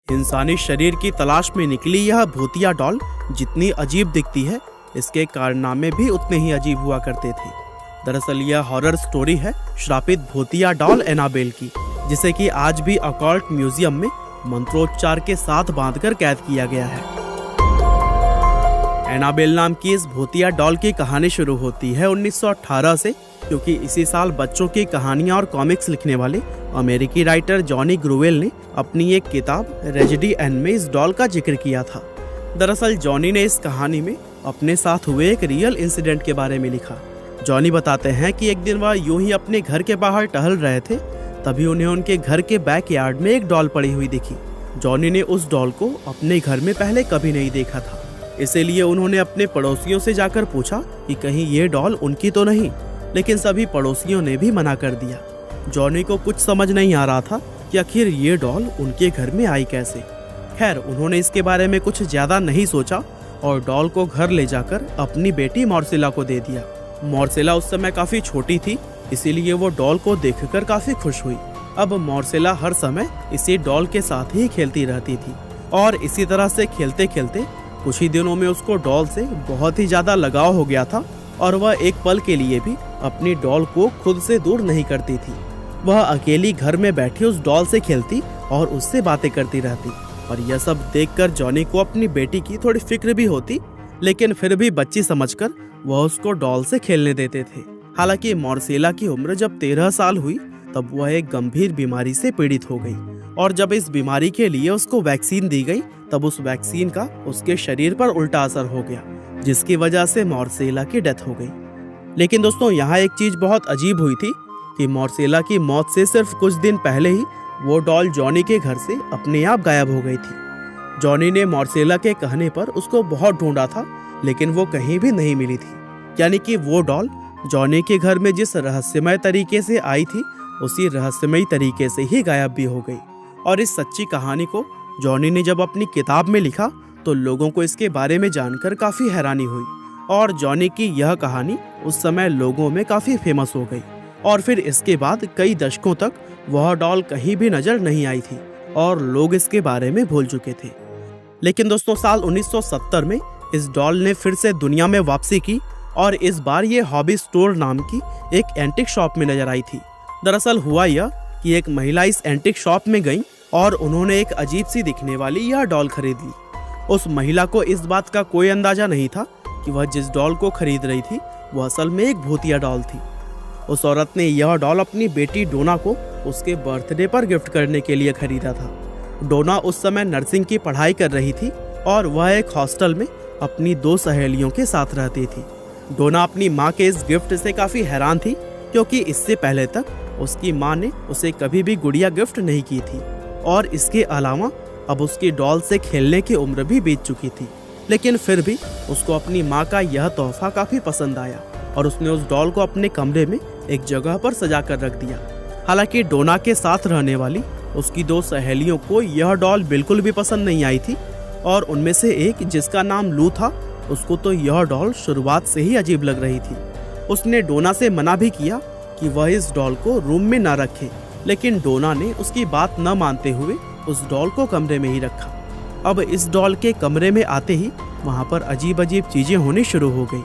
इंसानी शरीर की तलाश में निकली यह भूतिया डॉल जितनी अजीब दिखती है, इसके कारनामे भी उतने ही अजीब हुआ करते थे। दरअसल यह हॉरर स्टोरी है श्रापित भूतिया डॉल एनाबेल की, जिसे कि आज भी अकॉल्ट म्यूजियम में मंत्रोच्चार के साथ बांधकर कैद किया गया है। एनाबेल नाम की इस भूतिया डॉल की कहानी शुरू होती है 1918 से, क्योंकि इसी साल बच्चों की कहानियां और कॉमिक्स लिखने वाले अमेरिकी राइटर जॉनी ग्रूवेल ने अपनी एक किताब रेजिडी एन में इस डॉल का जिक्र किया था। दरअसल जॉनी ने इस कहानी में अपने साथ हुए एक रियल इंसिडेंट के बारे में लिखा। जॉनी बताते हैं कि एक दिन वह यूं ही अपने घर के बाहर टहल रहे थे, तभी उन्हें उनके घर के बैकयार्ड में एक डॉल पड़ी हुई दिखी। जॉनी ने उस डॉल को अपने घर में पहले कभी नहीं देखा था, इसीलिए उन्होंने अपने पड़ोसियों से जाकर पूछा कि कहीं ये डॉल उनकी तो नहीं, लेकिन सभी पड़ोसियों ने भी मना कर दिया। जॉनी को कुछ समझ नहीं आ रहा था कि आखिर ये डॉल उनके घर में आई कैसे। खैर, उन्होंने इसके बारे में कुछ ज्यादा नहीं सोचा और डॉल को घर ले जाकर अपनी बेटी मॉर्सिला को दे दिया। मॉर्सिला उस समय काफी छोटी थी, इसीलिए वो डॉल को देखकर काफी खुश हुई। अब मॉर्सिला हर समय इसी डॉल के साथ ही खेलती रहती थी और इसी तरह से खेलते खेलते कुछ ही दिनों में उसको डॉल से बहुत ही ज्यादा लगाव हो गया था और वह एक पल के लिए भी अपनी डॉल को खुद से दूर नहीं करती थी। वह अकेली घर में बैठी उस डॉल से खेलती और उससे बातें करती रहती, और यह सब देखकर जॉनी को अपनी बेटी की थोड़ी फिक्र भी होती, लेकिन फिर भी बच्ची समझकर वह उसको डॉल से खेलने देते थे। हालांकि मॉर्सिला की उम्र जब 13 साल हुई तब वह एक गंभीर बीमारी से पीड़ित हो गई, और जब इस बीमारी के लिए उसको वैक्सीन दी गई तब उस वैक्सीन का उसके शरीर पर उल्टा असर हो गया, जिसकी वजह से मॉर्सिला की डेथ हो गई। लेकिन दोस्तों, यहाँ एक चीज बहुत अजीब हुई थी कि मॉर्सिला की मौत से सिर्फ कुछ दिन पहले ही वो डॉल जॉनी के घर से अपने आप गायब हो गई थी। जॉनी ने मॉर्सिला के कहने पर उसको बहुत ढूंढा था, लेकिन वो कहीं भी नहीं मिली थी। यानी कि वो डॉल जॉनी के घर में जिस रहस्यमय तरीके से आई थी, उसी रहस्यमय तरीके से ही गायब भी हो गई। और इस सच्ची कहानी को जॉनी ने जब अपनी किताब में लिखा तो लोगों को इसके बारे में जानकर काफी हैरानी हुई, और जॉनी की यह कहानी उस समय लोगों में काफी फेमस हो गई। और फिर इसके बाद कई दशकों तक वह डॉल कहीं भी नजर नहीं आई थी और लोग इसके बारे में भूल चुके थे। लेकिन दोस्तों, साल 1970 में इस डॉल ने फिर से दुनिया में वापसी की, और इस बार ये हॉबी स्टोर नाम की एक एंटिक शॉप में नजर आई थी। दरअसल हुआ यह कि एक महिला इस एंटिक शॉप में गई और उन्होंने एक अजीब सी दिखने वाली यह डॉल खरीद ली। उस महिला को इस बात का कोई अंदाजा नहीं था कि वह जिस डॉल को खरीद रही थी वह असल में एक भूतिया डॉल थी। उस औरत ने यह डॉल अपनी बेटी डोना को उसके बर्थडे पर गिफ्ट करने के लिए खरीदा था। डोना उस समय नर्सिंग की पढ़ाई कर रही थी और वह एक हॉस्टल में अपनी 2 सहेलियों के साथ रहती थी। डोना अपनी माँ के इस गिफ्ट से काफी हैरान थी, क्योंकि इससे पहले तक उसकी माँ ने उसे कभी भी गुड़िया गिफ्ट नहीं की थी, और इसके अलावा अब उसकी डॉल से खेलने की उम्र भी बीत चुकी थी। लेकिन फिर भी उसको अपनी माँ का यह तोहफा काफी पसंद आया और उसने उस डॉल को अपने कमरे में एक जगह पर सजा कर रख दिया। हालांकि डोना के साथ रहने वाली उसकी 2 सहेलियों को यह डॉल बिल्कुल भी पसंद नहीं आई थी, और उनमें से एक, जिसका नाम लू था, उसको तो यह डॉल शुरुआत से ही अजीब लग रही थी। उसने डोना से मना भी किया कि वह इस डॉल को रूम में न रखे, लेकिन डोना ने उसकी बात न मानते हुए उस डॉल को कमरे में ही रखा। अब इस डॉल के कमरे में आते ही वहाँ पर अजीब अजीब चीजें होनी शुरू हो गई।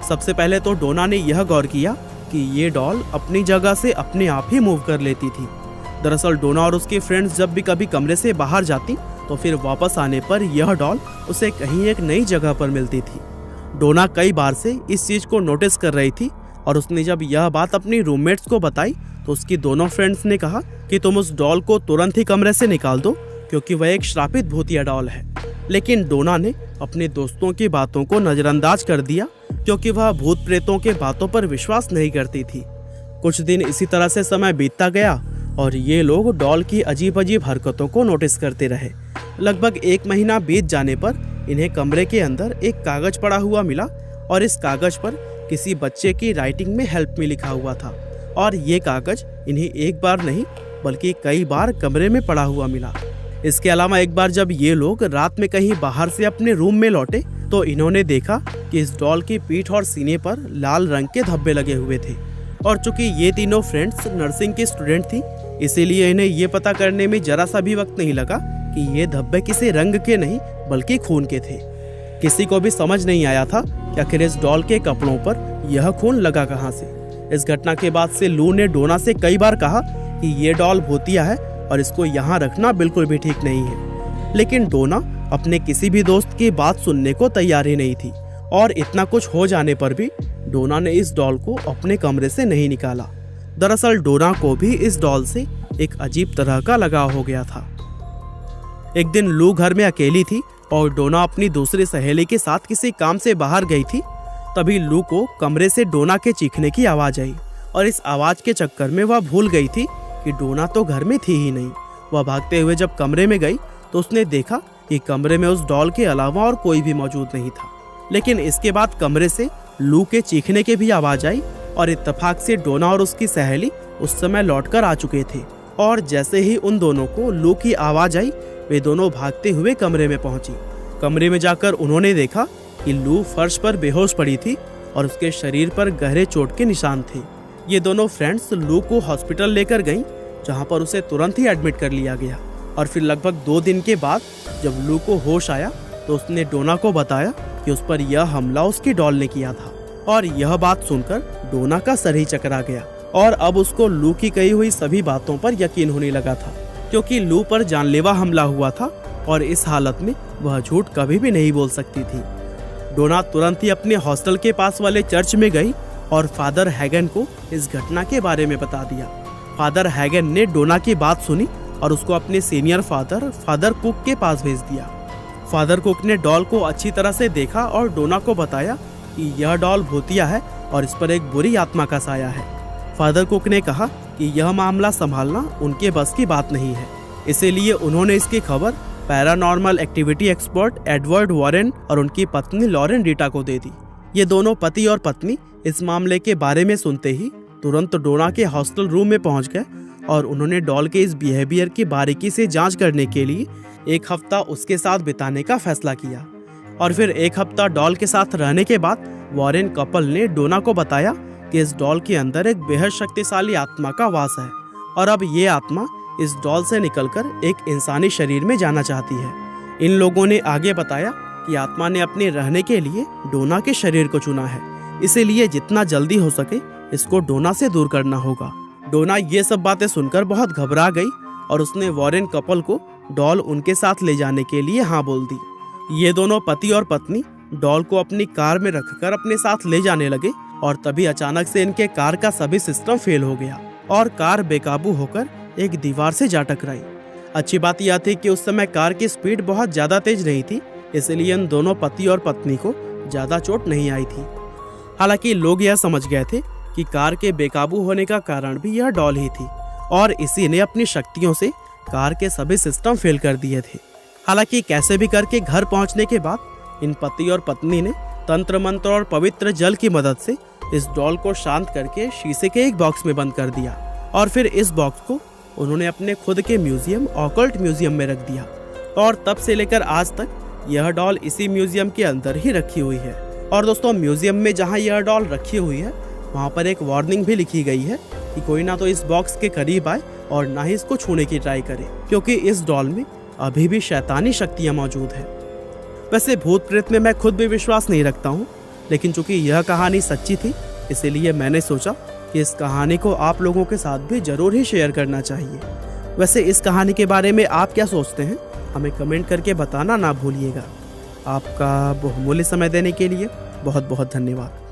सबसे पहले तो डोना ने यह गौर किया कि ये डॉल अपनी जगह से अपने आप ही मूव कर लेती थी। दरअसल डोना और उसके फ्रेंड्स जब भी कभी कमरे से बाहर जाती तो फिर वापस आने पर यह डॉल उसे कहीं एक नई जगह पर मिलती थी। डोना कई बार से इस चीज को नोटिस कर रही थी, और उसने जब यह बात अपनी रूममेट्स को बताई तो उसकी दोनों फ्रेंड्स ने कहा कि तुम उस डॉल को तुरंत ही कमरे से निकाल दो, क्योंकि वह एक श्रापित भूतिया डॉल है। लेकिन डोना ने अपने दोस्तों की बातों को नजरअंदाज कर दिया, क्योंकि वह भूत प्रेतों के बातों पर विश्वास नहीं करती थी। कुछ दिन इसी तरह से समय बीतता गया और ये लोग डॉल की अजीब अजीब हरकतों को नोटिस करते रहे। लगभग 1 महीना बीत जाने पर इन्हें कमरे के अंदर एक कागज पड़ा हुआ मिला, और इस कागज पर किसी बच्चे की राइटिंग में हेल्प मी लिखा हुआ था। और ये कागज इन्हें एक बार नहीं बल्कि कई बार कमरे में पड़ा हुआ मिला। इसके अलावा एक बार जब ये लोग रात में कहीं बाहर से अपने रूम में लौटे तो इन्होंने देखा कि इस डॉल की पीठ और सीने पर लाल रंग के धब्बे लगे हुए थे। और चूंकि ये तीनों फ्रेंड्स नर्सिंग की स्टूडेंट थी, इसीलिए इन्हें ये पता करने में जरा सा भी वक्त नहीं लगा कि ये धब्बे किसी रंग के नहीं बल्कि खून के थे। किसी को भी समझ नहीं आया था कि आखिर इस डॉल के कपड़ों पर यह खून लगा कहाँ से। इस घटना के बाद से लू ने डोना से कई बार कहा कि ये डॉल भूतिया है और इसको यहाँ रखना बिल्कुल भी ठीक नहीं है, लेकिन डोना अपने किसी भी दोस्त की बात सुनने को तैयार ही नहीं थी। और इतना कुछ हो जाने पर भी डोना ने इस डॉल को अपने कमरे से नहीं निकाला। दरअसल डोना को भी इस डॉल से एक अजीब तरह का लगाव हो गया था। एक दिन लू घर में अकेली थी और डोना अपनी दूसरी सहेली के साथ किसी काम से बाहर गई थी। तभी लू को कमरे से डोना के चीखने की आवाज आई और इस आवाज के चक्कर में वह भूल गई थी कि डोना तो घर में थी ही नहीं। वह भागते हुए जब कमरे में गई तो उसने देखा कि कमरे में उस डॉल के अलावा और कोई भी मौजूद नहीं था। लेकिन इसके बाद कमरे से लू के चीखने की भी आवाज आई और इत्तेफाक से डोना और उसकी सहेली उस समय लौटकर आ चुके थे। और जैसे ही उन दोनों को लू की आवाज आई, वे दोनों भागते हुए कमरे में पहुंची। कमरे में जाकर उन्होंने देखा कि लू फर्श पर बेहोश पड़ी थी और उसके शरीर पर गहरे चोट के निशान थे। ये दोनों फ्रेंड्स लू को हॉस्पिटल लेकर गईं, जहां पर उसे तुरंत ही एडमिट कर लिया गया। और फिर लगभग 2 दिन के बाद जब लू को होश आया तो उसने डोना को बताया कि उस पर यह हमला उसकी डॉल ने किया था। और यह बात सुनकर डोना का सर ही चकरा गया और अब उसको लू की कही हुई सभी बातों पर यकीन होने लगा था, क्योंकि लू पर जानलेवा हमला हुआ था और इस हालत में वह झूठ कभी भी नहीं बोल सकती थी। डोना तुरंत ही अपने हॉस्टल के पास वाले चर्च में गई और फादर हैगन को इस घटना के बारे में बता दिया। फादर हैगन ने डोना की बात सुनी और उसको अपने सीनियर फादर कुक के पास भेज दिया। फादर कुक ने डॉल को अच्छी तरह से देखा और डोना को बताया कि यह डॉल भूतिया है और इस पर एक बुरी आत्मा का साया है। फादर कुक ने कहा कि यह मामला संभालना उनके बस की बात नहीं है, इसीलिए उन्होंने इसकी खबर paranormal activity expert Edward Warren और उनकी पत्नी लॉरेन रीटा को दे दी। ये दोनों पति और पत्नी इस मामले के बारे में सुनते ही तुरंत डोना के हॉस्टल रूम में पहुंच गए और उन्होंने डॉल के इस बिहेवियर की बारीकी से जांच करने के लिए 1 हफ्ता उसके साथ बिताने का फैसला किया। और फिर 1 हफ्ता डॉल के साथ रहने के बाद वॉरेन कपल ने डोना को बताया कि इस डॉल के अंदर एक बेहद शक्तिशाली आत्मा का वास है और अब ये आत्मा इस डॉल से निकलकर एक इंसानी शरीर में जाना चाहती है। इन लोगों ने आगे बताया कि आत्मा ने अपने रहने के लिए डोना के शरीर को चुना है, इसीलिए जितना जल्दी हो सके इसको डोना से दूर करना होगा। डोना ये सब बातें सुनकर बहुत घबरा गई और उसने वॉरेन कपल को डॉल उनके साथ ले जाने के लिए हाँ बोल दी। ये दोनों पति और पत्नी डॉल को अपनी कार में रखकर अपने साथ ले जाने लगे और तभी अचानक से इनके कार का सभी सिस्टम फेल हो गया और कार बेकाबू होकर एक दीवार से जा टकराई। अच्छी बात यह थी कि उस समय कार की स्पीड बहुत ज्यादा तेज नहीं थी, इसलिए इन दोनों पति और पत्नी को ज्यादा चोट नहीं आई थी। हालांकि लोग यह समझ गए थे कि कार के बेकाबू होने का कारण भी यह डॉल ही थी और इसी ने अपनी शक्तियों से कार के सभी सिस्टम फेल कर दिए थे। हालांकि कैसे भी करके घर पहुंचने के बाद इन पति और पत्नी ने तंत्र मंत्र और पवित्र जल की मदद से इस डॉल को शांत करके शीशे के एक बॉक्स में बंद कर दिया और फिर इस बॉक्स को उन्होंने अपने खुद के म्यूजियम ऑकल्ट म्यूजियम में रख दिया और तब से लेकर आज तक यह डॉल इसी म्यूजियम के अंदर ही रखी हुई है। और दोस्तों, म्यूजियम में जहां यह डॉल रखी हुई है वहां पर एक वार्निंग भी लिखी गई है कि कोई ना तो इस बॉक्स के करीब आए और ना ही इसको छूने की ट्राई करे, क्योंकि इस डॉल में अभी भी शैतानी शक्तियां मौजूद है। वैसे भूत प्रेत में मैं खुद भी विश्वास नहीं रखता हूँ, लेकिन चूंकि यह कहानी सच्ची थी इसीलिए मैंने सोचा कि इस कहानी को आप लोगों के साथ भी जरूर ही शेयर करना चाहिए। वैसे इस कहानी के बारे में आप क्या सोचते हैं, हमें कमेंट करके बताना ना भूलिएगा। आपका बहुमूल्य समय देने के लिए बहुत बहुत धन्यवाद।